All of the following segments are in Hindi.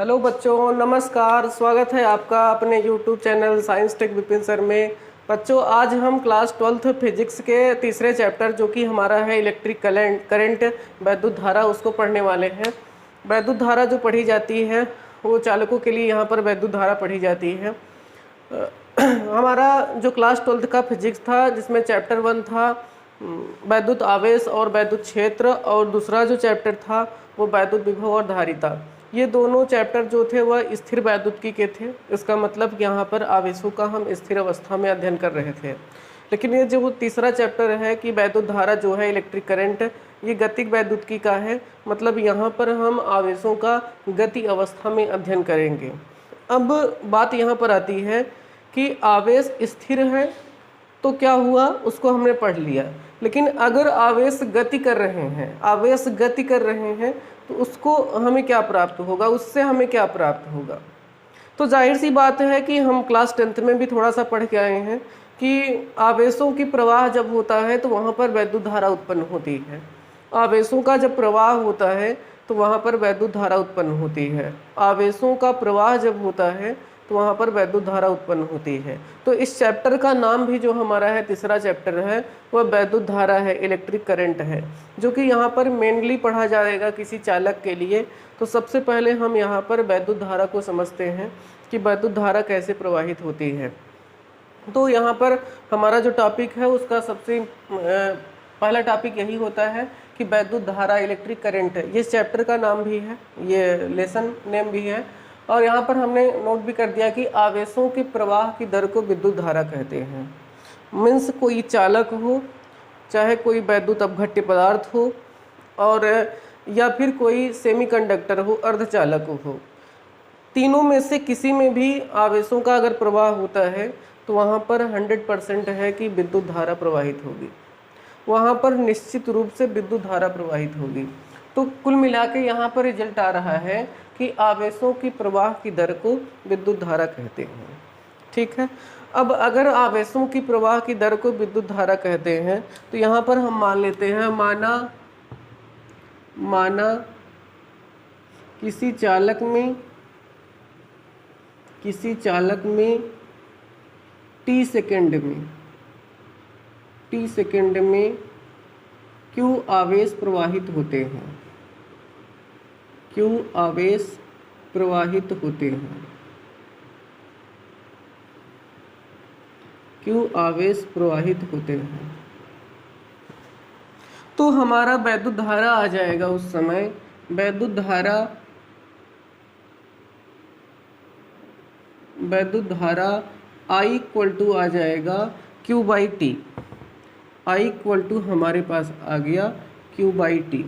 हेलो बच्चों, नमस्कार। स्वागत है आपका अपने YouTube channel science tech Vipin sir में। बच्चों, आज हम क्लास 12th फिजिक्स के तीसरे चैप्टर जो कि हमारा है इलेक्ट्रिक करंट वैद्युत धारा, उसको पढ़ने वाले हैं। वैद्युत धारा जो पढ़ी जाती है वो चालकों के लिए यहाँ पर वैद्युत धारा पढ़ी जाती है। हमारा जो क्लास 12th का फिजिक्स था जिसमें चैप्टर 1 था वैद्युत आवेश और वैद्युत क्षेत्र, और दूसरा जो चैप्टर था वो वैद्युत विभव और धारिता। ये दोनों चैप्टर जो थे वह स्थिर वैद्युतिकी के थे। इसका मतलब यहाँ पर आवेशों का हम स्थिर अवस्था में अध्ययन कर रहे थे। लेकिन ये जो तीसरा चैप्टर है कि वैद्युत धारा जो है इलेक्ट्रिक करंट, ये गतिक वैद्युतिकी का है। मतलब यहाँ पर हम आवेशों का गति अवस्था में अध्ययन करेंगे। अब बात यहाँ पर आती है कि आवेश स्थिर है तो क्या हुआ, उसको हमने पढ़ लिया। लेकिन अगर आवेश गति कर रहे हैं तो उसको हमें क्या प्राप्त होगा, उससे हमें क्या प्राप्त होगा। तो जाहिर सी बात है कि हम क्लास 10th में भी थोड़ा सा पढ़ के आए हैं कि आवेशों की प्रवाह जब होता है तो वहाँ पर वैद्युत धारा उत्पन्न होती है। आवेशों का जब प्रवाह होता है तो वहाँ पर वैद्युत धारा उत्पन्न होती है। आवेशों का प्रवाह जब होता है तो वहाँ पर वैद्युत धारा उत्पन्न होती है। तो इस चैप्टर का नाम भी जो हमारा है तीसरा चैप्टर है वह वैद्युत धारा है, इलेक्ट्रिक करंट है, जो कि यहाँ पर मेनली पढ़ा जाएगा किसी चालक के लिए। तो सबसे पहले हम यहाँ पर वैद्युत धारा को समझते हैं कि वैद्युत धारा कैसे प्रवाहित होती है। तो यहाँ पर हमारा जो टॉपिक है उसका सबसे पहला टॉपिक यही होता है कि वैद्युत धारा इलेक्ट्रिक करंट है। ये चैप्टर का नाम भी है, ये लेसन नेम भी है। और यहाँ पर हमने नोट भी कर दिया कि आवेशों के प्रवाह की दर को विद्युत धारा कहते हैं। मीन्स कोई चालक हो, चाहे कोई वैद्युत अपघट्य पदार्थ हो, और या फिर कोई सेमीकंडक्टर हो, अर्धचालक हो, तीनों में से किसी में भी आवेशों का अगर प्रवाह होता है तो वहाँ पर 100% है कि विद्युत धारा प्रवाहित होगी। वहाँ पर निश्चित रूप से विद्युत धारा प्रवाहित होगी। तो कुल मिला के यहाँ पर रिजल्ट आ रहा है कि आवेशों की प्रवाह की दर को विद्युत धारा कहते हैं। ठीक है। अब अगर आवेशों की प्रवाह की दर को विद्युत धारा कहते हैं तो यहाँ पर हम मान लेते हैं, माना किसी चालक में टी सेकेंड में Q आवेश प्रवाहित होते हैं। तो हमारा वैद्युत धारा आ जाएगा उस समय, वैद्युत धारा I इक्वल टू आ जाएगा Q/T। I इक्वल टू हमारे पास आ गया Q/T।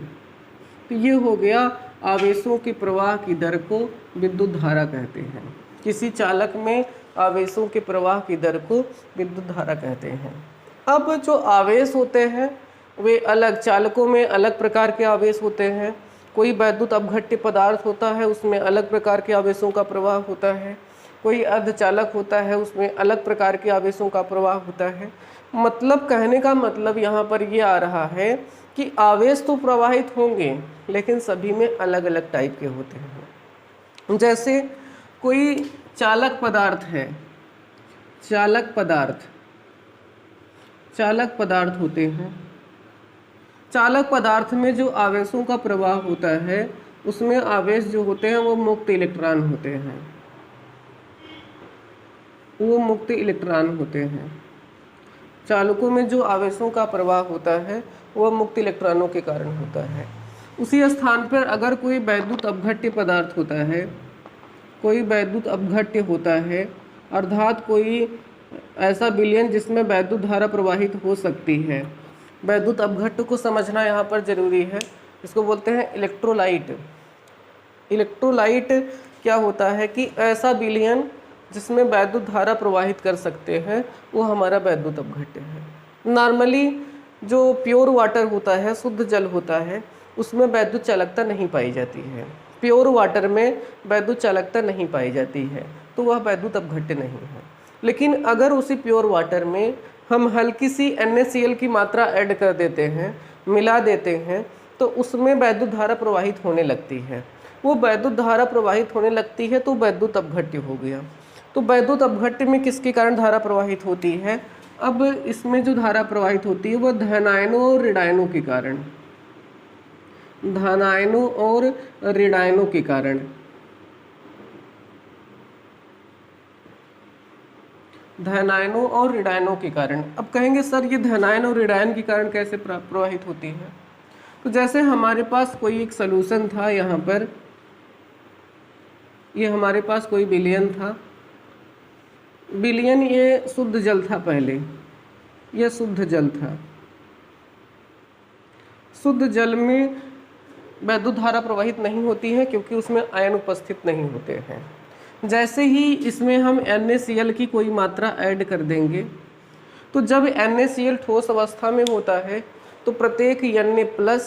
तो ये हो गया आवेशों के प्रवाह की दर को विद्युत धारा कहते हैं। किसी चालक में आवेशों के प्रवाह की दर को विद्युत धारा कहते हैं। अब जो आवेश होते हैं वे अलग, चालकों में अलग प्रकार के आवेश होते हैं। कोई वैद्युत अपघट्य पदार्थ होता है, उसमें अलग प्रकार के आवेशों का प्रवाह होता है। कोई अर्धचालक होता है, उसमें अलग प्रकार के आवेशों का प्रवाह होता है। मतलब कहने का मतलब यहाँ पर ये आ रहा है कि आवेश तो प्रवाहित होंगे लेकिन सभी में अलग अलग टाइप के होते हैं। जैसे कोई चालक पदार्थ होते हैं। चालक पदार्थ में जो आवेशों का प्रवाह होता है उसमें आवेश जो होते हैं वो मुक्त इलेक्ट्रॉन होते हैं। चालकों में जो आवेशों का प्रवाह होता है वह मुक्त इलेक्ट्रॉनों के कारण होता है। उसी स्थान पर अगर कोई वैद्युत अपघट्य पदार्थ होता है, अर्थात कोई ऐसा विलयन जिसमें वैद्युत धारा प्रवाहित हो सकती है। वैद्युत अपघट्य को समझना यहाँ पर जरूरी है। इसको बोलते हैं इलेक्ट्रोलाइट। इलेक्ट्रोलाइट क्या होता है कि ऐसा विलयन जिसमें वैद्युत धारा प्रवाहित कर सकते हैं, वो हमारा वैद्युत अपघट्य है। नॉर्मली जो प्योर वाटर होता है, शुद्ध जल होता है, उसमें वैद्युत चालकता नहीं पाई जाती है। प्योर वाटर में वैद्युत चालकता नहीं पाई जाती है, तो वह वैद्युत अपघट्य नहीं है। लेकिन अगर उसी प्योर वाटर में हम हल्की सी NaCl की मात्रा ऐड कर देते हैं, मिला देते हैं, तो उसमें वैद्युत धारा प्रवाहित होने लगती है। वो वैद्युत धारा प्रवाहित होने लगती है तो वैद्युत अपघट्य हो गया। तो वैद्युत अपघट्य में किसके कारण धारा प्रवाहित होती है? अब इसमें जो धारा प्रवाहित होती है वो धनायनों और ऋणायनों के कारण, धनायनों और ऋणायनों के कारण, धनायनों और ऋणायनों के कारण। अब कहेंगे सर ये धनायन और ऋणायन के कारण कैसे प्रवाहित होती है? तो जैसे हमारे पास कोई एक सॉल्यूशन था, यहाँ पर ये हमारे पास कोई विलयन था, विलयन ये शुद्ध जल था, पहले ये शुद्ध जल था। शुद्ध जल में वैद्युत धारा प्रवाहित नहीं होती है क्योंकि उसमें आयन उपस्थित नहीं होते हैं। जैसे ही इसमें हम NaCl की कोई मात्रा ऐड कर देंगे तो जब NaCl ठोस अवस्था में होता है तो प्रत्येक Na+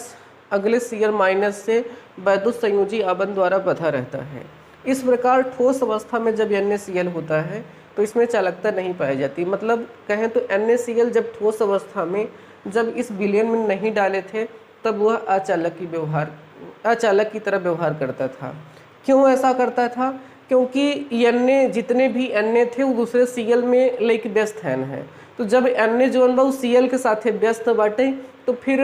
अगले Cl- से वैद्युत संयोजी आबंध द्वारा बंधा रहता है। इस प्रकार ठोस अवस्था में जब NaCl होता है तो इसमें चालकता नहीं पाई जाती। मतलब कहें तो NaCl जब ठोस अवस्था में जब इस विलयन में नहीं डाले थे तब वह अचालक की तरह व्यवहार करता था। क्यों ऐसा करता था? क्योंकि Na जितने भी Na थे वो दूसरे Cl में लाइक व्यस्त है। तो जब Na जो वो Cl के साथ व्यस्त बाटे तो फिर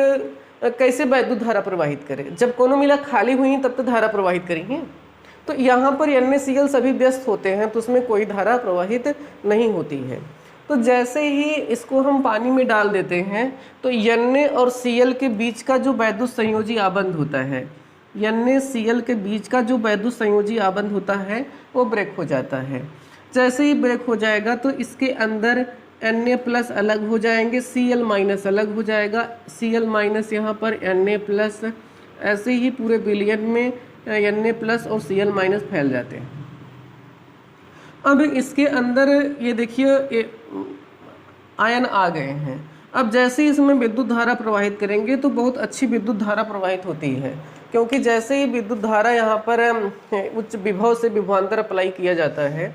कैसे वैद्युत धारा प्रवाहित करे? जब कोनो मिला खाली हुई तब तो धारा प्रवाहित करेंगे। तो यहाँ पर NaCl सभी व्यस्त होते हैं तो उसमें कोई धारा प्रवाहित नहीं होती है। तो जैसे ही इसको हम पानी में डाल देते हैं तो Na और Cl के बीच का जो वैद्युत संयोजी आबंध होता है, NaCl के बीच का जो वैद्युत संयोजी आबंध होता है वो ब्रेक हो जाता है। जैसे ही ब्रेक हो जाएगा तो इसके अंदर Na+ अलग हो जाएंगे, Cl- अलग हो जाएगा, Cl- यहाँ पर Na+, ऐसे ही पूरे विलयन में Na+ और Cl- फैल जाते हैं। अब इसके अंदर ये देखिए आयन आ गए हैं। अब जैसे ही इसमें विद्युत धारा प्रवाहित करेंगे तो बहुत अच्छी विद्युत धारा प्रवाहित होती है, क्योंकि जैसे ही विद्युत धारा यहाँ पर उच्च विभव से विभवांतर अप्लाई किया जाता है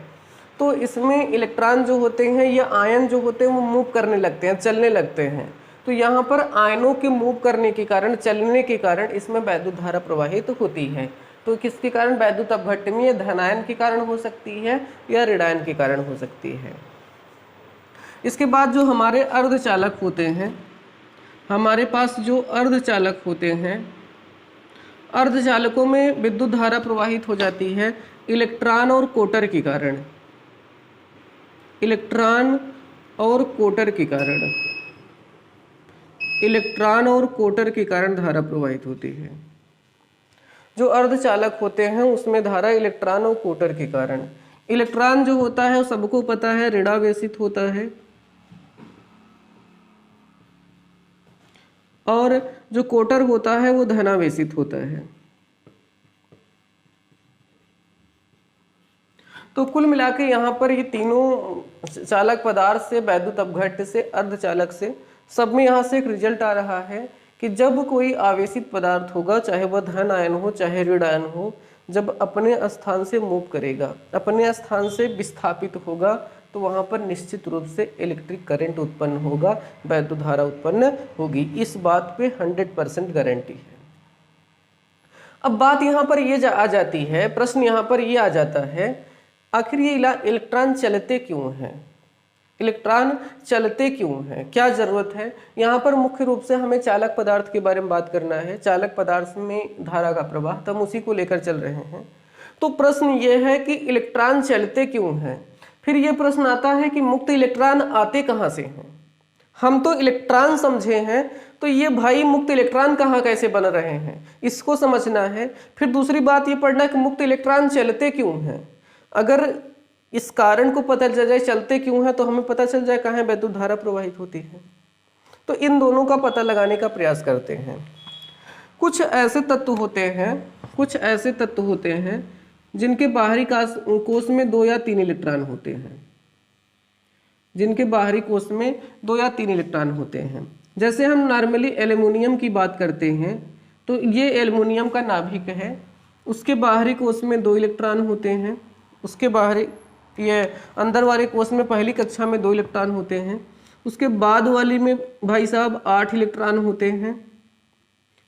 तो इसमें इलेक्ट्रॉन जो होते हैं या आयन जो होते हैं वो मूव करने लगते हैं, चलने लगते हैं। तो यहाँ पर आयनों के मूव करने के कारण, चलने के कारण इसमें वैद्युत धारा प्रवाहित होती है। तो किसके कारण वैद्युत अपघट्य में? धनायन के कारण हो सकती है या ऋणायन के कारण हो सकती है। इसके बाद जो हमारे अर्धचालक होते हैं, हमारे पास जो अर्धचालक होते हैं, अर्धचालकों में विद्युत धारा प्रवाहित हो जाती है इलेक्ट्रॉन और कोटर के कारण, इलेक्ट्रॉन और कोटर के कारण, इलेक्ट्रॉन और कोटर के कारण धारा प्रवाहित होती है। जो अर्धचालक होते हैं उसमें धारा इलेक्ट्रॉन और कोटर के कारण। इलेक्ट्रॉन जो होता है सबको पता है ऋणावेशित होता है, और जो कोटर होता है वो धनावेशित होता है। तो कुल मिला के यहाँ पर ये तीनों चालक पदार्थ से, वैद्युत अपघट्य से, अर्धचालक से, सब में यहाँ से एक रिजल्ट आ रहा है कि जब कोई आवेशित पदार्थ होगा, चाहे वह धन आयन हो चाहे ऋण आयन हो, जब अपने स्थान से मूव करेगा, अपने स्थान से विस्थापित होगा तो वहाँ पर निश्चित रूप से इलेक्ट्रिक करंट उत्पन्न होगा, वैद्युत धारा उत्पन्न होगी। इस बात पे 100% गारंटी है। अब बात यहाँ पर ये आ जाती है, प्रश्न यहाँ पर ये आ जाता है, आखिर ये इलेक्ट्रॉन चलते क्यों हैं? इलेक्ट्रॉन चलते क्यों हैं? क्या जरूरत है? यहाँ पर मुख्य रूप से हमें चालक पदार्थ के बारे में बात करना है। चालक पदार्थ में धारा का प्रवाह, तो हम उसी को लेकर चल रहे हैं। तो प्रश्न ये है कि इलेक्ट्रॉन चलते क्यों हैं? फिर ये प्रश्न आता है कि मुक्त इलेक्ट्रॉन आते कहाँ से हैं? हम तो इलेक्ट्रॉन समझे हैं, तो ये भाई मुक्त इलेक्ट्रॉन कहाँ कैसे बन रहे हैं, इसको समझना है। फिर दूसरी बात ये पढ़ना है कि मुक्त इलेक्ट्रॉन चलते क्यों हैं। अगर इस कारण को पता चल जाए चलते क्यों है तो हमें पता चल जाए कहाँ वैद्युत धारा प्रवाहित होती है। तो इन दोनों का पता लगाने का प्रयास करते हैं। कुछ ऐसे तत्व होते हैं जिनके बाहरी कोश में 2 या 3 इलेक्ट्रॉन होते हैं, जिनके बाहरी कोश में 2 या 3 इलेक्ट्रॉन होते हैं। जैसे हम नॉर्मली एल्युमिनियम की बात करते हैं तो ये एल्युमिनियम का नाभिक है, उसके बाहरी कोश में 2 इलेक्ट्रॉन होते हैं, उसके बाहरी ये अंदर वाले कोश में पहली कक्षा में 2 इलेक्ट्रॉन होते हैं, उसके बाद वाली में भाई साहब 8 इलेक्ट्रॉन होते हैं।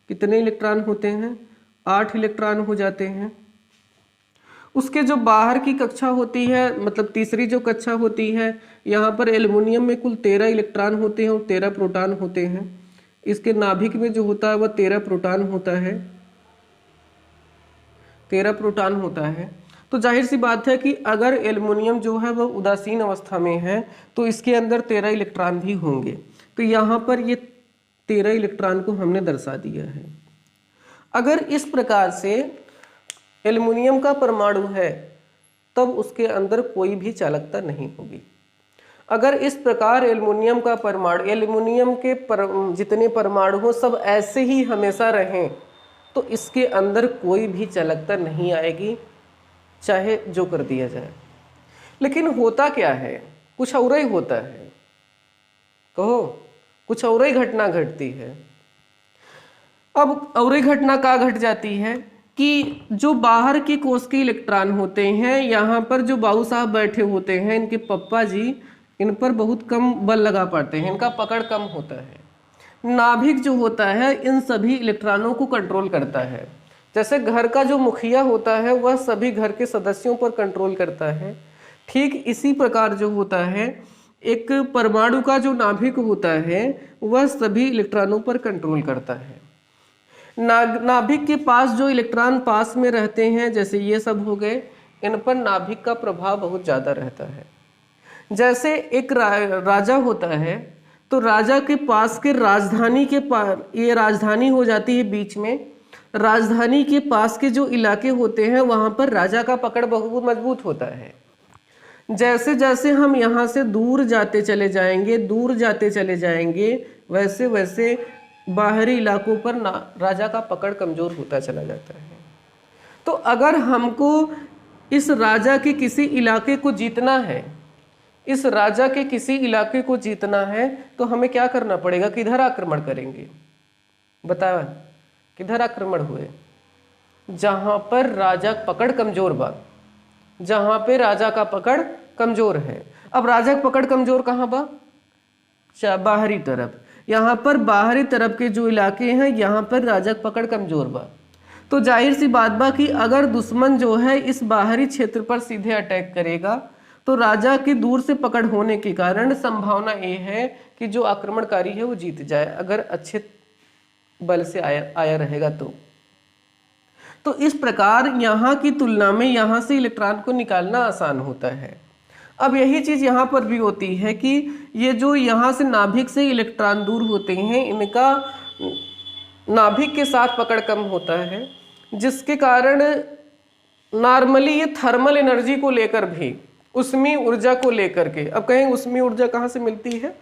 कितने इलेक्ट्रॉन होते हैं? 8 इलेक्ट्रॉन हो जाते हैं। उसके जो बाहर की कक्षा होती है, मतलब तीसरी जो कक्षा होती है, यहाँ पर एल्युमिनियम में कुल 13 इलेक्ट्रॉन होते हैं और 13 प्रोटॉन होते हैं। इसके नाभिक में जो होता है वह 13 प्रोटॉन होता है, 13 प्रोटॉन होता है। तो जाहिर सी बात है कि अगर एल्युमिनियम जो है वह उदासीन अवस्था में है तो इसके अंदर 13 इलेक्ट्रॉन भी होंगे। तो यहाँ पर ये 13 इलेक्ट्रॉन को हमने दर्शा दिया है। अगर इस प्रकार से एल्युमिनियम का परमाणु है तब उसके अंदर कोई भी चालकता नहीं होगी। अगर इस प्रकार एल्युमिनियम का परमाणु, एल्युमिनियम के जितने परमाणु हो सब ऐसे ही हमेशा रहें तो इसके अंदर कोई भी चालकता नहीं आएगी, चाहे जो कर दिया जाए। लेकिन होता क्या है, कुछ और ही होता है। कहो, कुछ और ही घटना घटती है। अब और ही घटना क्या घट जाती है कि जो बाहर के कोष के इलेक्ट्रॉन होते हैं, यहाँ पर जो बाबू साहब बैठे होते हैं, इनके पप्पा जी, इन पर बहुत कम बल लगा पाते हैं, इनका पकड़ कम होता है। नाभिक जो होता है इन सभी इलेक्ट्रॉनों को कंट्रोल करता है। जैसे घर का जो मुखिया होता है वह सभी घर के सदस्यों पर कंट्रोल करता है, ठीक इसी प्रकार जो होता है एक परमाणु का जो नाभिक होता है वह सभी इलेक्ट्रॉनों पर कंट्रोल करता है। नाभिक के पास जो इलेक्ट्रॉन पास में रहते हैं, जैसे ये सब हो गए, इन पर नाभिक का प्रभाव बहुत ज़्यादा रहता है। जैसे एक राजा होता है तो राजा के पास के राजधानी के पास, ये राजधानी हो जाती है बीच में, राजधानी के पास के जो इलाके होते हैं वहाँ पर राजा का पकड़ बहुत मजबूत होता है। जैसे जैसे हम यहाँ से दूर जाते चले जाएंगे, दूर जाते चले जाएंगे, वैसे वैसे बाहरी इलाकों पर राजा का पकड़ कमज़ोर होता चला जाता है। तो अगर हमको इस राजा के किसी इलाके को जीतना है, इस राजा के किसी इलाके को जीतना है तो हमें क्या करना पड़ेगा, किधर आक्रमण करेंगे? बताओ, किधर आक्रमण हुए? जहाँ पर राजा पकड़ कमज़ोर बा, जहाँ पे राजा का पकड़ कमज़ोर है। अब राजा का पकड़ कमज़ोर कहाँ बा? बाहरी तरफ। यहाँ पर बाहरी तरफ के जो इलाके हैं यहाँ पर राजा का पकड़ कमज़ोर बा। तो जाहिर सी बात बा कि अगर दुश्मन जो है इस बाहरी क्षेत्र पर सीधे अटैक करेगा तो राजा की दूर से पकड़ होने के कारण संभावना ये है कि जो आक्रमणकारी है वो जीत जाए, अगर अच्छे बल से आया रहेगा तो इस प्रकार यहाँ की तुलना में यहाँ से इलेक्ट्रॉन को निकालना आसान होता है। अब यही चीज़ यहाँ पर भी होती है कि ये जो यहाँ से नाभिक से इलेक्ट्रॉन दूर होते हैं, इनका नाभिक के साथ पकड़ कम होता है, जिसके कारण नॉर्मली ये थर्मल एनर्जी को लेकर भी, उष्मीय ऊर्जा को लेकर के, अब कहें उष्मीय ऊर्जा कहाँ से मिलती है?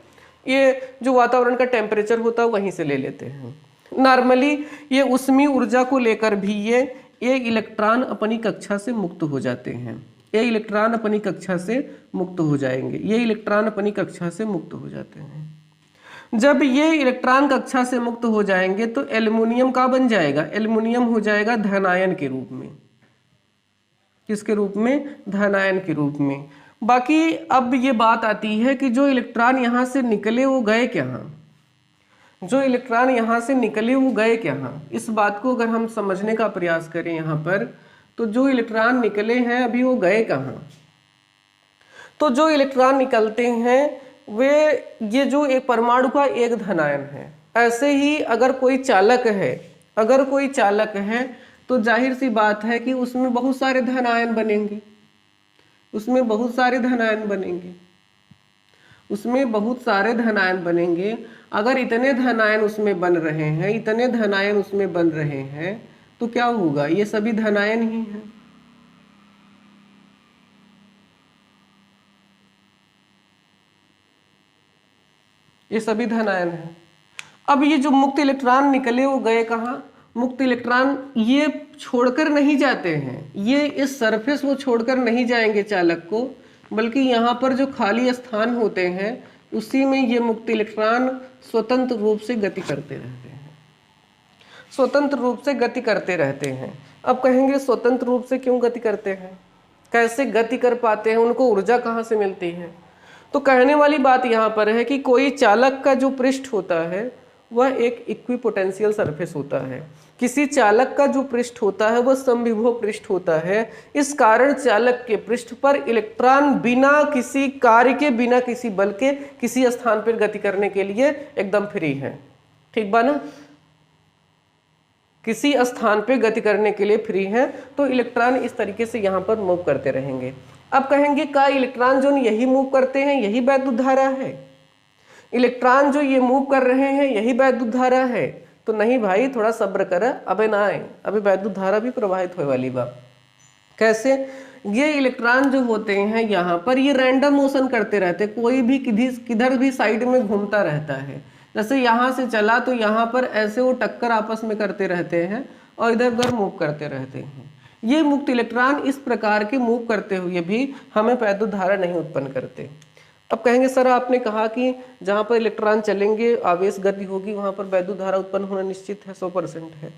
ये जो वातावरण का टेम्परेचर होता है वहीं से ले लेते हैं। नॉर्मली ये उष्मीय ऊर्जा को लेकर भी ये इलेक्ट्रॉन अपनी कक्षा से मुक्त हो जाते हैं। ये इलेक्ट्रॉन अपनी कक्षा से मुक्त हो जाएंगे, ये इलेक्ट्रॉन अपनी कक्षा से मुक्त हो जाते हैं। जब ये इलेक्ट्रॉन कक्षा से मुक्त हो जाएंगे तो एल्युमिनियम का बन जाएगा, एल्युमिनियम हो जाएगा धनायन के रूप में। किसके रूप में? धनायन के रूप में। बाकी अब ये बात आती है कि जो इलेक्ट्रॉन यहाँ से निकले वो गए कहाँ? जो इलेक्ट्रॉन यहाँ से निकले वो गए कहाँ? इस बात को अगर हम समझने का प्रयास करें यहाँ पर, तो जो इलेक्ट्रॉन निकले हैं अभी वो गए कहाँ? तो जो इलेक्ट्रॉन निकलते हैं वे, ये जो एक परमाणु का एक धनायन है। ऐसे ही अगर कोई चालक है, अगर कोई चालक है तो जाहिर सी बात है कि उसमें बहुत सारे धनायन बनेंगे, उसमें बहुत सारे धनायन बनेंगे, उसमें बहुत सारे धनायन बनेंगे। अगर इतने धनायन उसमें बन रहे हैं, इतने धनायन उसमें बन रहे हैं तो क्या होगा? ये सभी धनायन ही हैं। ये सभी धनायन हैं। अब ये जो मुक्त इलेक्ट्रॉन निकले वो गए कहाँ? मुक्त इलेक्ट्रॉन ये छोड़कर नहीं जाते हैं, ये इस सरफेस वो छोड़कर नहीं जाएंगे चालक को, बल्कि यहाँ पर जो खाली स्थान होते हैं उसी में ये मुक्त इलेक्ट्रॉन स्वतंत्र रूप से गति करते रहते हैं, स्वतंत्र रूप से गति करते रहते हैं। अब कहेंगे स्वतंत्र रूप से क्यों गति करते हैं, कैसे गति कर पाते हैं, उनको ऊर्जा कहाँ से मिलती है? तो कहने वाली बात यहाँ पर है कि कोई चालक का जो पृष्ठ होता है वह एक इक्विपोटेंशियल सरफेस होता है। किसी चालक का जो पृष्ठ होता है वह समविभव पृष्ठ होता है। इस कारण चालक के पृष्ठ पर इलेक्ट्रॉन बिना किसी कार्य के, बिना किसी बल के किसी स्थान पर गति करने के लिए एकदम फ्री है। ठीक बा ना, किसी स्थान पे गति करने के लिए फ्री है। तो इलेक्ट्रॉन इस तरीके से यहाँ पर मूव करते रहेंगे। अब कहेंगे का इलेक्ट्रॉन जो यही मूव करते हैं यही वैद्युत धारा है? इलेक्ट्रॉन जो ये मूव कर रहे हैं यही वैद्युत धारा है? तो नहीं भाई, थोड़ा सब्र कर, अबे ना आए, अभी वैद्युत धारा भी प्रवाहित होने वाली बा। कैसे? ये इलेक्ट्रॉन जो होते हैं यहाँ पर ये रैंडम मोशन करते रहते, कोई भी किधर भी साइड में घूमता रहता है। जैसे यहाँ से चला तो यहाँ पर ऐसे वो टक्कर आपस में करते रहते हैं और इधर उधर मूव करते रहते हैं। ये मुक्त इलेक्ट्रॉन इस प्रकार के मूव करते हुए भी हमें वैद्युत धारा नहीं उत्पन्न करते। अब कहेंगे सर आपने कहा कि जहाँ पर इलेक्ट्रॉन चलेंगे आवेश गति होगी वहाँ पर वैद्युत धारा उत्पन्न होना निश्चित है, 100% है।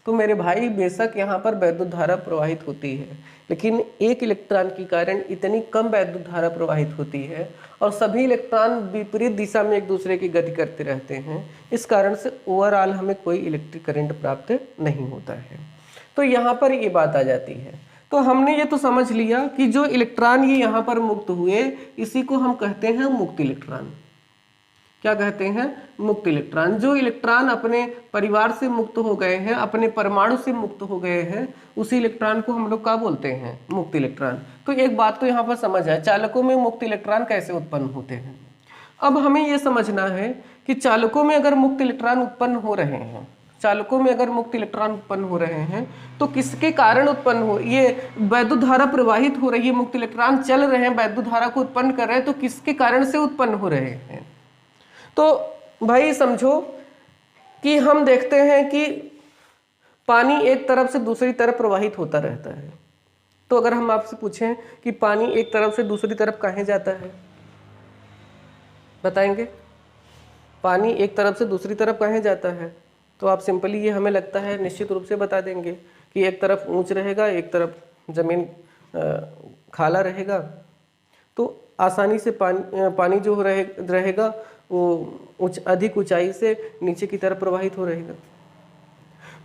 तो मेरे भाई बेशक यहाँ पर वैद्युत धारा प्रवाहित होती है, लेकिन एक इलेक्ट्रॉन के कारण इतनी कम वैद्युत धारा प्रवाहित होती है और सभी इलेक्ट्रॉन विपरीत दिशा में एक दूसरे की गति करते रहते हैं। इस कारण से ओवरऑल हमें कोई इलेक्ट्रिक करंट प्राप्त नहीं होता है। तो यहाँ पर ये बात आ जाती है। तो हमने ये तो समझ लिया कि जो इलेक्ट्रॉन ये यहाँ पर मुक्त हुए इसी को हम कहते हैं मुक्त इलेक्ट्रॉन। क्या कहते हैं? मुक्त इलेक्ट्रॉन। जो इलेक्ट्रॉन अपने परिवार से मुक्त हो गए हैं, अपने परमाणु से मुक्त हो गए हैं, उसी इलेक्ट्रॉन को हम लोग क्या बोलते हैं? मुक्त इलेक्ट्रॉन। तो एक बात तो यहाँ पर समझ आए, चालकों में मुक्त इलेक्ट्रॉन कैसे उत्पन्न होते हैं। अब हमें यह समझना है कि चालकों में अगर मुक्त इलेक्ट्रॉन उत्पन्न हो रहे हैं, चालकों में अगर मुक्त इलेक्ट्रॉन उत्पन्न हो रहे हैं तो किसके कारण उत्पन्न हो? ये वैद्युत धारा प्रवाहित हो रही है, मुक्त इलेक्ट्रॉन चल रहे हैं, वैद्युत धारा को उत्पन्न कर रहे हैं, तो किसके कारण से उत्पन्न हो रहे हैं? तो भाई समझो कि हम देखते हैं कि पानी एक तरफ से दूसरी तरफ प्रवाहित होता रहता है। तो अगर हम आपसे पूछें कि पानी एक तरफ से दूसरी तरफ कहाँ जाता है, बताएंगे? पानी एक तरफ से दूसरी तरफ कहाँ जाता है? तो आप सिंपली ये हमें लगता है निश्चित रूप से बता देंगे कि एक तरफ ऊंच रहेगा, एक तरफ जमीन खाला रहेगा। तो आसानी से पानी जो रहेगा वो अधिक ऊंचाई से नीचे की तरफ प्रवाहित हो रहेगा।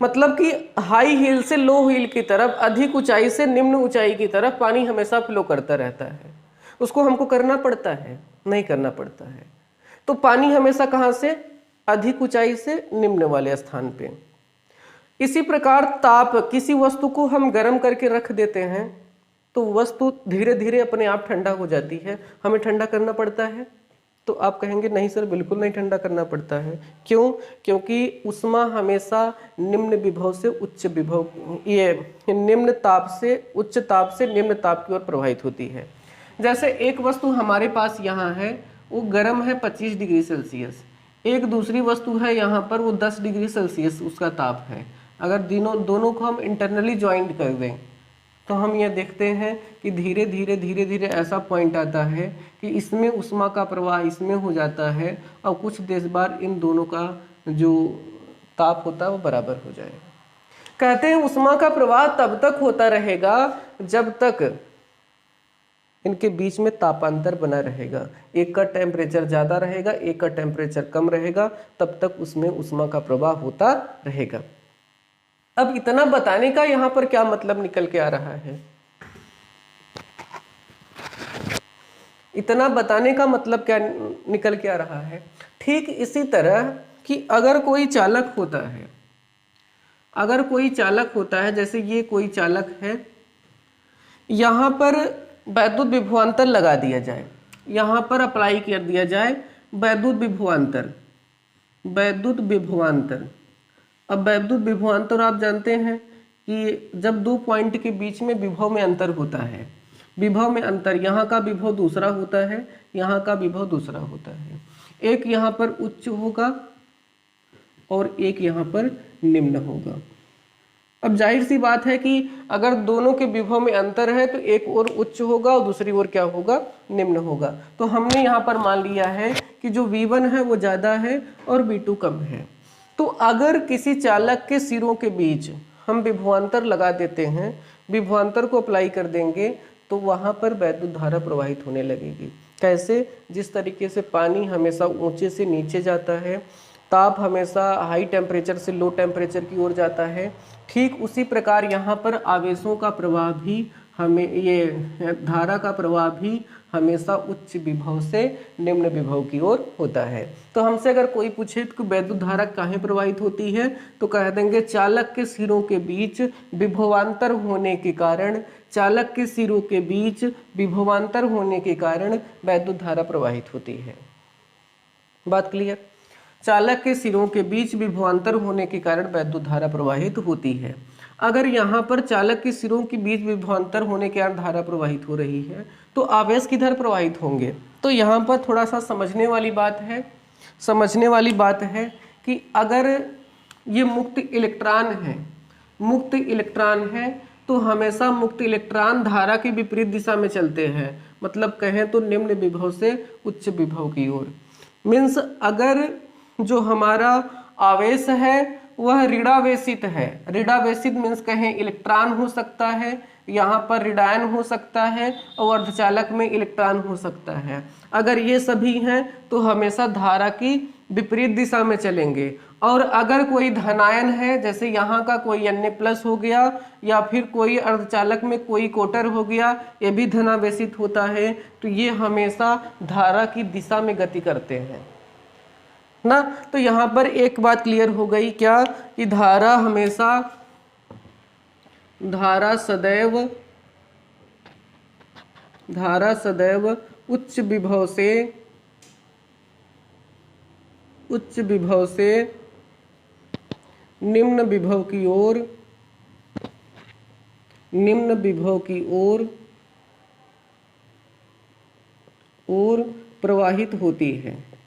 मतलब कि हाई हिल से लो हिल की तरफ, अधिक ऊंचाई से निम्न ऊंचाई की तरफ पानी हमेशा फ्लो करता रहता है। उसको हमको करना पड़ता है? नहीं करना पड़ता है। तो पानी हमेशा कहाँ से? अधिक ऊंचाई से निम्न वाले स्थान पे। इसी प्रकार ताप, किसी वस्तु को हम गर्म करके रख देते हैं तो वस्तु धीरे धीरे अपने आप ठंडा हो जाती है, हमें ठंडा करना पड़ता है? तो आप कहेंगे नहीं सर बिल्कुल नहीं ठंडा करना पड़ता है। क्यों? क्योंकि ऊष्मा हमेशा निम्न विभव से उच्च विभव, ये निम्न ताप से उच्च ताप से निम्न ताप की ओर प्रवाहित होती है। जैसे एक वस्तु हमारे पास यहाँ है, वो गर्म है 25 डिग्री सेल्सियस, एक दूसरी वस्तु है यहाँ पर वो 10 डिग्री सेल्सियस उसका ताप है। अगर दोनों को हम इंटरनली ज्वाइंट कर दें तो हम ये देखते हैं कि धीरे धीरे ऐसा पॉइंट आता है कि इसमें ऊष्मा का प्रवाह इसमें हो जाता है और कुछ देर बाद इन दोनों का जो ताप होता है वो बराबर हो जाएगा। कहते हैं ऊष्मा का प्रवाह तब तक होता रहेगा जब तक इनके बीच में तापांतर बना रहेगा। एक का टेम्परेचर ज़्यादा रहेगा, एक का टेम्परेचर कम रहेगा, तब तक उसमें ऊष्मा का प्रवाह होता रहेगा। अब इतना बताने का यहाँ पर क्या मतलब निकल के आ रहा है? इतना बताने का मतलब क्या निकल के आ रहा है? ठीक इसी तरह कि अगर कोई चालक होता है, अगर कोई चालक होता है, जैसे ये कोई चालक है, यहाँ पर वैद्युत विभवांतर लगा दिया जाए, यहाँ पर अप्लाई कर दिया जाए वैद्युत विभवांतर, वैद्युत विभवांतर। अब वैद्युत विभवांतर आप जानते हैं कि जब दो पॉइंट के बीच में विभव में अंतर होता है, विभव में अंतर, यहाँ का विभव दूसरा होता है, यहाँ का विभव दूसरा होता है। एक यहाँ पर उच्च होगा और एक यहाँ पर निम्न होगा। अब जाहिर सी बात है कि अगर दोनों के विभव में अंतर है तो एक ओर उच्च होगा और दूसरी ओर क्या होगा? निम्न होगा। तो हमने यहाँ पर मान लिया है कि जो V1 है वो ज़्यादा है और V2 कम है। तो अगर किसी चालक के सिरों के बीच हम विभवांतर लगा देते हैं, विभवांतर को अप्लाई कर देंगे तो वहाँ पर वैद्युत धारा प्रवाहित होने लगेगी। कैसे? जिस तरीके से पानी हमेशा ऊंचे से नीचे जाता है, ताप हमेशा हाई टेम्परेचर से लो टेम्परेचर की ओर जाता है। ठीक उसी प्रकार यहाँ पर आवेशों का प्रवाह भी हमें, ये धारा का प्रवाह भी हमेशा उच्च विभव से निम्न विभव की ओर होता है। तो हमसे अगर कोई पूछे कि वैद्युत धारा काहे प्रवाहित होती है, तो कह देंगे चालक के सिरों के बीच विभवांतर होने के कारण, चालक के सिरों के बीच विभवांतर होने के कारण वैद्युत धारा प्रवाहित होती है। बात क्लियर? चालक के सिरों के बीच विभवांतर होने के कारण वैद्युत धारा प्रवाहित होती है। अगर यहाँ पर चालक के सिरों के बीच विभवांतर होने के कारण धारा प्रवाहित हो रही है, तो आवेश किधर प्रवाहित होंगे? तो यहाँ पर थोड़ा सा समझने वाली बात है कि अगर ये मुक्त इलेक्ट्रॉन है तो हमेशा मुक्त इलेक्ट्रॉन धारा की विपरीत दिशा में चलते हैं, मतलब कहें तो निम्न विभव से उच्च विभव की ओर। मीन्स अगर जो हमारा आवेश है वह ऋणावेशित है, ऋणावेशित मीन्स कहें इलेक्ट्रॉन हो सकता है, यहाँ पर ऋणायन हो सकता है और अर्धचालक में इलेक्ट्रॉन हो सकता है। अगर ये सभी हैं तो हमेशा धारा की विपरीत दिशा में चलेंगे। और अगर कोई धनायन है, जैसे यहाँ का कोई Na+ हो गया, या फिर कोई अर्धचालक में कोई कोटर हो गया, ये भी धनावेशित होता है, तो ये हमेशा धारा की दिशा में गति करते हैं ना। तो यहाँ पर एक बात क्लियर हो गई क्या, कि धारा सदैव उच्च विभव से निम्न विभव की ओर प्रवाहित होती है।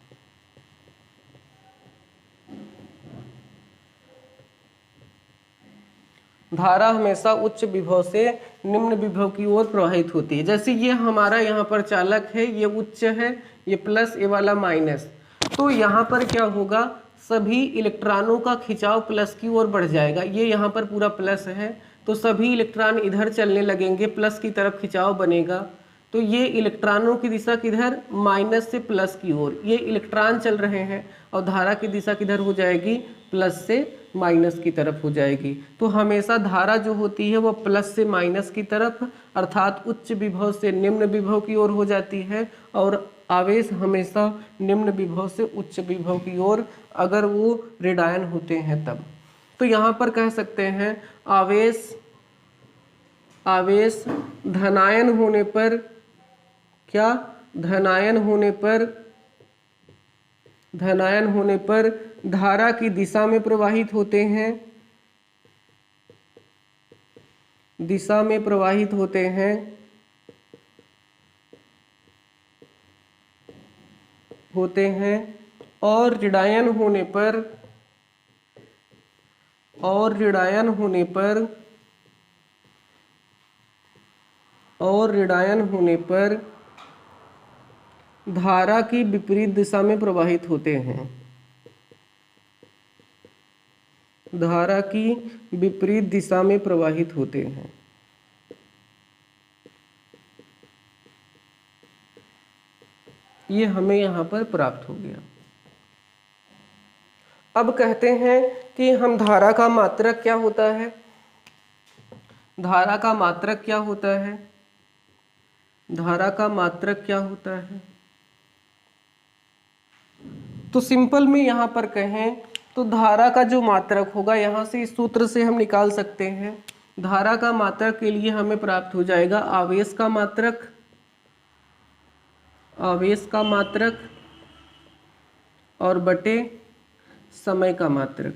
धारा हमेशा उच्च विभव से निम्न विभव की ओर प्रवाहित होती है। जैसे ये हमारा यहाँ पर चालक है, ये उच्च है, ये प्लस, ये वाला माइनस, तो यहाँ पर क्या होगा, सभी इलेक्ट्रॉनों का खिंचाव प्लस की ओर बढ़ जाएगा। ये यहाँ पर पूरा प्लस है तो सभी इलेक्ट्रॉन इधर चलने लगेंगे, प्लस की तरफ खिंचाव बनेगा। तो ये इलेक्ट्रॉनों की दिशा किधर, माइनस से प्लस की ओर, ये इलेक्ट्रॉन चल रहे हैं और धारा की दिशा किधर हो जाएगी, प्लस से माइनस की तरफ हो जाएगी। तो हमेशा धारा जो होती है वो प्लस से माइनस की तरफ, अर्थात उच्च विभव से निम्न विभव की ओर हो जाती है, और आवेश हमेशा निम्न विभव से उच्च विभव की ओर, अगर वो ऋणायन होते हैं तब। तो यहाँ पर कह सकते हैं आवेश धनायन होने पर क्या, धनायन होने पर धारा की दिशा में प्रवाहित होते हैं, और ऋणायन होने पर धारा की विपरीत दिशा में प्रवाहित होते हैं। धारा की विपरीत दिशा में प्रवाहित होते हैं। ये हमें यहाँ पर प्राप्त हो गया। अब कहते हैं कि हम धारा का मात्रक क्या होता है, धारा का मात्रक क्या होता है, धारा का मात्रक क्या होता है। तो सिंपल में यहाँ पर कहें तो धारा का जो मात्रक होगा, यहाँ से इस सूत्र से हम निकाल सकते हैं। धारा का मात्रक के लिए हमें प्राप्त हो जाएगा आवेश का मात्रक और बटे समय का मात्रक।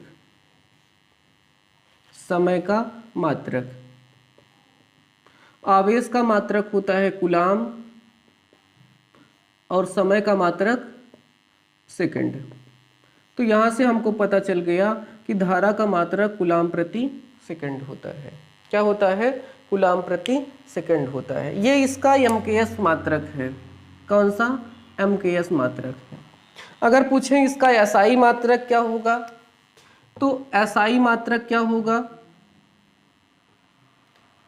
आवेश का मात्रक होता है कूलाम और समय का मात्रक सेकंड। तो यहाँ से हमको पता चल गया कि धारा का मात्रक कूलाम प्रति सेकंड होता है। क्या होता है, कूलाम प्रति सेकंड होता है। ये इसका MKS मात्रक है। कौन सा, MKS मात्रक है। अगर पूछें इसका SI मात्रक क्या होगा, तो SI मात्रक क्या होगा,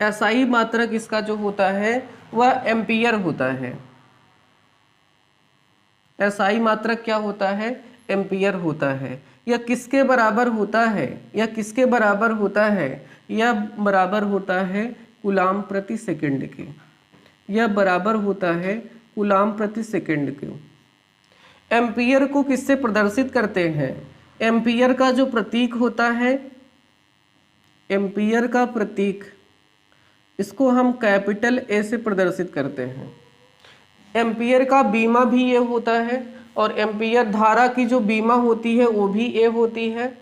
SI मात्रक इसका जो होता है वह एम्पियर होता है। SI मात्रक क्या होता है, एम्पियर होता है। यह किसके बराबर होता है? यह किसके बराबर होता है? यह बराबर होता है कूलाम प्रति सेकंड के। यह बराबर होता है कूलाम प्रति सेकंड के। एम्पियर को किससे प्रदर्शित करते हैं? एम्पियर का जो प्रतीक होता है, एम्पियर का प्रतीक, इसको हम कैपिटल ए से प्रदर्शित करते हैं। एम्पियर का बीमा भी ये होता है, और एम्पियर धारा की जो बीमा होती है वो भी ए होती है,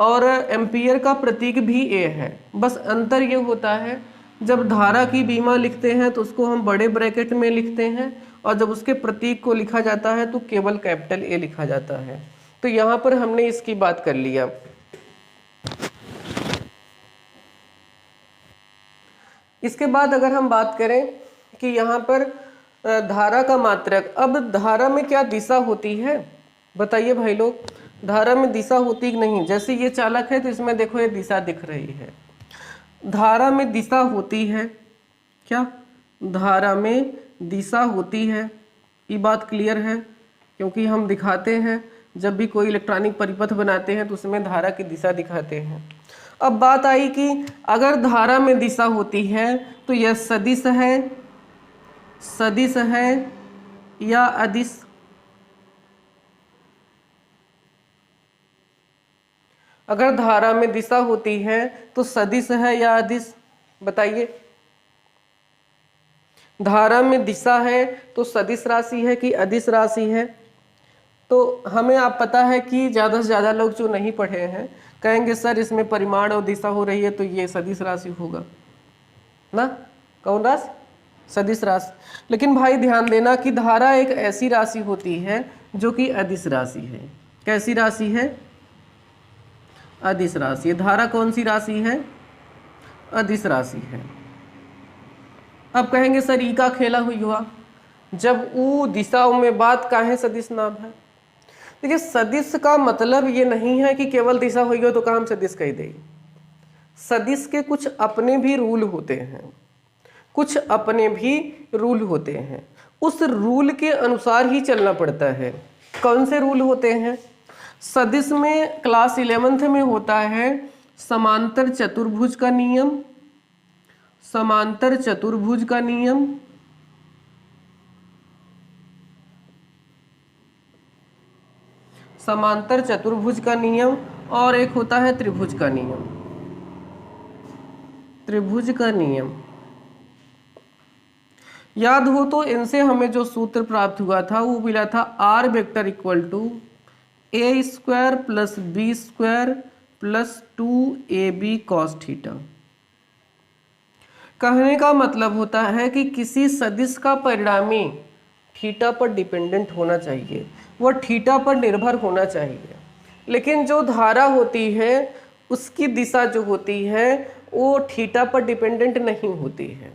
और एम्पियर का प्रतीक भी ए है। बस अंतर ये होता है, जब धारा की बीमा लिखते हैं तो उसको हम बड़े ब्रैकेट में लिखते हैं, और जब उसके प्रतीक को लिखा जाता है तो केवल कैपिटल ए लिखा जाता है। तो यहाँ पर हमने इसकी बात कर लिया। इसके बाद अगर हम बात करें कि यहाँ पर धारा का मात्रक, अब धारा में क्या दिशा होती है? बताइए भाई लोग, धारा में दिशा होती कि नहीं? जैसे ये चालक है तो इसमें देखो ये दिशा दिख रही है। धारा में दिशा होती है क्या? धारा में दिशा होती है, ये बात क्लियर है, क्योंकि हम दिखाते हैं जब भी कोई इलेक्ट्रॉनिक परिपथ बनाते हैं तो उसमें धारा की दिशा दिखाते हैं। अब बात आई कि अगर धारा में दिशा होती है तो यह सदिश है, सदिश है या अदिश? अगर धारा में दिशा होती है तो सदिश है या अदिश? बताइए। धारा में दिशा है तो सदिश राशि है कि अदिश राशि है? तो हमें आप पता है कि ज़्यादा से ज़्यादा लोग जो नहीं पढ़े हैं कहेंगे सर इसमें परिमाण और दिशा हो रही है तो ये सदिश राशि होगा ना। कौन राशि? सदिश राशि। लेकिन भाई ध्यान देना कि धारा एक ऐसी राशि होती है जो कि अदिश राशि है। कैसी राशि है? अदिश राशि। धारा कौन सी राशि है? अदिश राशि है। अब कहेंगे सर ई का खेला हुई हुआ, जब ऊ दिशाओं में बात काहे सदिश नाम है? देखिए सदिश का मतलब ये नहीं है कि केवल दिशा हुई हो तो काम सदिश कह दे। सदिश के कुछ अपने भी रूल होते हैं, कुछ अपने भी रूल होते हैं, उस रूल के अनुसार ही चलना पड़ता है। कौन से रूल होते हैं? सदिश में क्लास 11th में होता है समांतर चतुर्भुज का नियम, समांतर चतुर्भुज का नियम, समांतर चतुर्भुज का नियम, और एक होता है त्रिभुज का नियम, त्रिभुज का नियम। याद हो तो इनसे हमें जो सूत्र प्राप्त हुआ था वो मिला था R vector equal to A square plus B square plus 2ab cos theta. कहने का मतलब होता है कि किसी सदिश का परिणामी थीटा पर डिपेंडेंट होना चाहिए, वह थीटा पर निर्भर होना चाहिए। लेकिन जो धारा होती है उसकी दिशा जो होती है वो थीटा पर डिपेंडेंट नहीं होती है,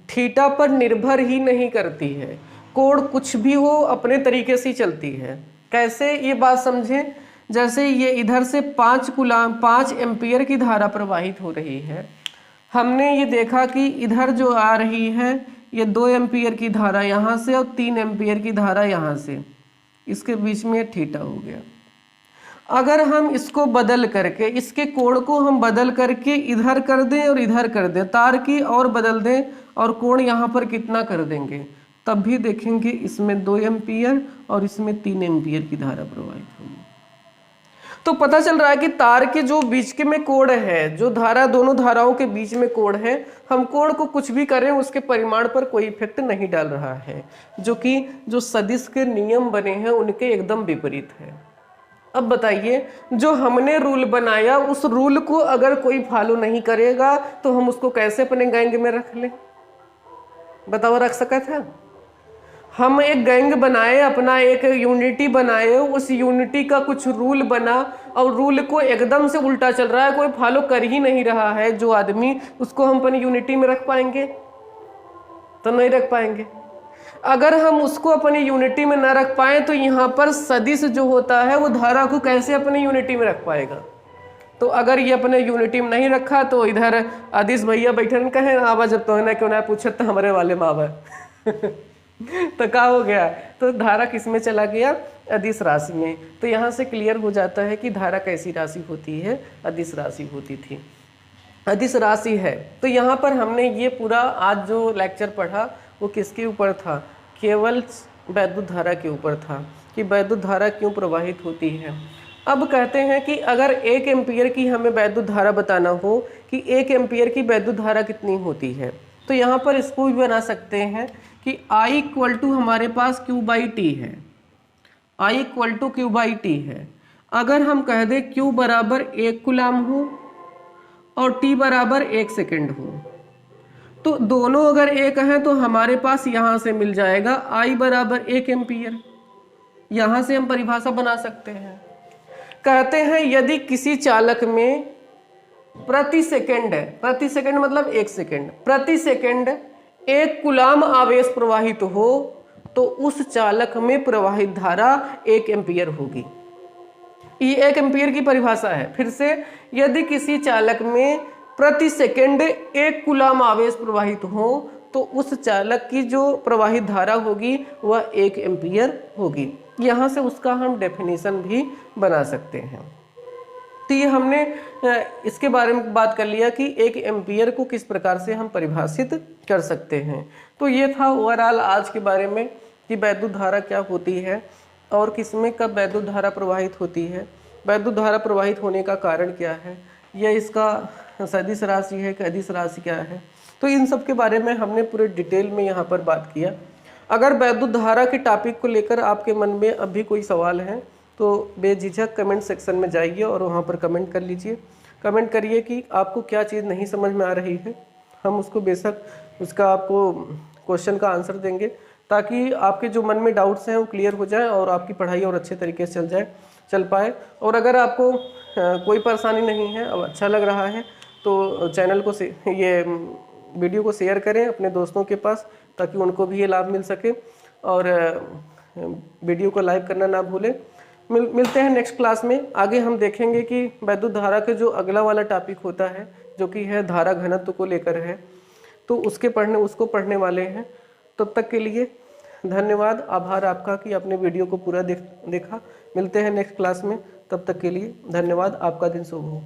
थीटा पर निर्भर ही नहीं करती है। कोण कुछ भी हो अपने तरीके से चलती है। कैसे? ये बात समझें। जैसे ये इधर से 5 एम्पियर की धारा प्रवाहित हो रही है, हमने ये देखा कि इधर जो आ रही है ये 2 एम्पियर की धारा यहाँ से और 3 एम्पियर की धारा यहाँ से, इसके बीच में थीटा हो गया। अगर हम इसको बदल करके, इसके कोण को हम बदल करके इधर कर दें और इधर कर दें, तार की और बदल दें और कोण यहाँ पर कितना कर देंगे, तब भी देखेंगे इसमें 2 एम्पियर और इसमें 3 एम्पियर की धारा प्रवाहित होगी। तो पता चल रहा है कि तार के जो बीच के में कोण है, जो धारा दोनों धाराओं के बीच में कोण है, हम कोण को कुछ भी करें उसके परिमाण पर कोई इफेक्ट नहीं डाल रहा है, जो कि जो सदिश के नियम बने हैं उनके एकदम विपरीत है। अब बताइए, जो हमने रूल बनाया उस रूल को अगर कोई फॉलो नहीं करेगा तो हम उसको कैसे अपने गैंग में रख लें? बताओ, रख सका था? हम एक गैंग बनाए, अपना एक यूनिटी बनाए, उस यूनिटी का कुछ रूल बना और रूल को एकदम से उल्टा चल रहा है, कोई फॉलो कर ही नहीं रहा है जो आदमी, उसको हम अपनी यूनिटी में रख पाएंगे? तो नहीं रख पाएंगे। अगर हम उसको अपनी यूनिटी में ना रख पाए तो यहाँ पर सदिश जो होता है वो धारा को कैसे अपनी यूनिटी में रख पाएगा? तो अगर ये अपने यूनिटी में नहीं रखा तो इधर अदिश भैया बैठन कहे आवा, जब तो है ना क्यों ना पूछत तो हमारे वाले मावा तो क्या हो गया, तो धारा किस में चला गया, अदिश राशि में। तो यहाँ से क्लियर हो जाता है कि धारा कैसी राशि होती है, अदिश राशि होती थी, अदिश राशि है। तो यहाँ पर हमने ये पूरा आज जो लेक्चर पढ़ा वो किसके ऊपर था, केवल वैद्युत धारा के ऊपर था कि वैद्युत धारा क्यों प्रवाहित होती है। अब कहते हैं कि अगर 1 एम्पीयर की हमें वैद्युत धारा बताना हो कि 1 एम्पीयर की वैद्युत धारा कितनी होती है, तो यहाँ पर इसको भी बना सकते हैं कि I इक्वल टू हमारे पास Q/T है, I इक्वल टू Q/T है। अगर हम कह दें Q बराबर 1 कूलाम हो और T बराबर 1 सेकेंड हो, तो दोनों अगर एक हैं तो हमारे पास यहां से मिल जाएगा I बराबर 1 एम्पीयर। यहां से हम परिभाषा बना सकते हैं। कहते हैं यदि किसी चालक में प्रति सेकंड है, प्रति सेकंड मतलब 1 सेकंड, प्रति सेकंड 1 कूलाम आवेश प्रवाहित हो तो उस चालक में प्रवाहित धारा 1 एम्पीयर होगी। ये 1 एम्पीयर की परिभाषा है। फिर से, यदि किसी चालक में प्रति सेकंड 1 कूलाम आवेश प्रवाहित हो तो उस चालक की जो प्रवाहित धारा होगी वह 1 एम्पीयर होगी। यहाँ से उसका हम डेफिनेशन भी बना सकते हैं। तो ये हमने इसके बारे में बात कर लिया कि 1 एम्पीयर को किस प्रकार से हम परिभाषित कर सकते हैं। तो ये था ओवरऑल आज के बारे में कि वैद्युत धारा क्या होती है और किसमें कब वैद्युत धारा प्रवाहित होती है, वैद्युत धारा प्रवाहित होने का कारण क्या है, यह इसका सदिश राशि है कि अदिश राशि क्या है। तो इन सब के बारे में हमने पूरे डिटेल में यहाँ पर बात किया। अगर वैद्युत धारा के टॉपिक को लेकर आपके मन में अब भी कोई सवाल है तो बेझिझक कमेंट सेक्शन में जाइए और वहाँ पर कमेंट कर लीजिए। कमेंट करिए कि आपको क्या चीज़ नहीं समझ में आ रही है, हम उसको बेशक उसका आपको क्वेश्चन का आंसर देंगे ताकि आपके जो मन में डाउट्स हैं वो क्लियर हो जाए और आपकी पढ़ाई और अच्छे तरीके से चल पाए। और अगर आपको कोई परेशानी नहीं है, अब अच्छा लग रहा है, तो चैनल को ये वीडियो को शेयर करें अपने दोस्तों के पास ताकि उनको भी ये लाभ मिल सके, और वीडियो को लाइक करना ना भूलें। मिलते हैं नेक्स्ट क्लास में। आगे हम देखेंगे कि वैद्युत धारा के जो अगला वाला टॉपिक होता है जो कि है धारा घनत्व को लेकर है, तो उसको पढ़ने वाले हैं। तब तक के लिए धन्यवाद, आभार आपका कि आपने वीडियो को पूरा देखा। मिलते हैं नेक्स्ट क्लास में, तब तक के लिए धन्यवाद, आपका दिन शुभ हो।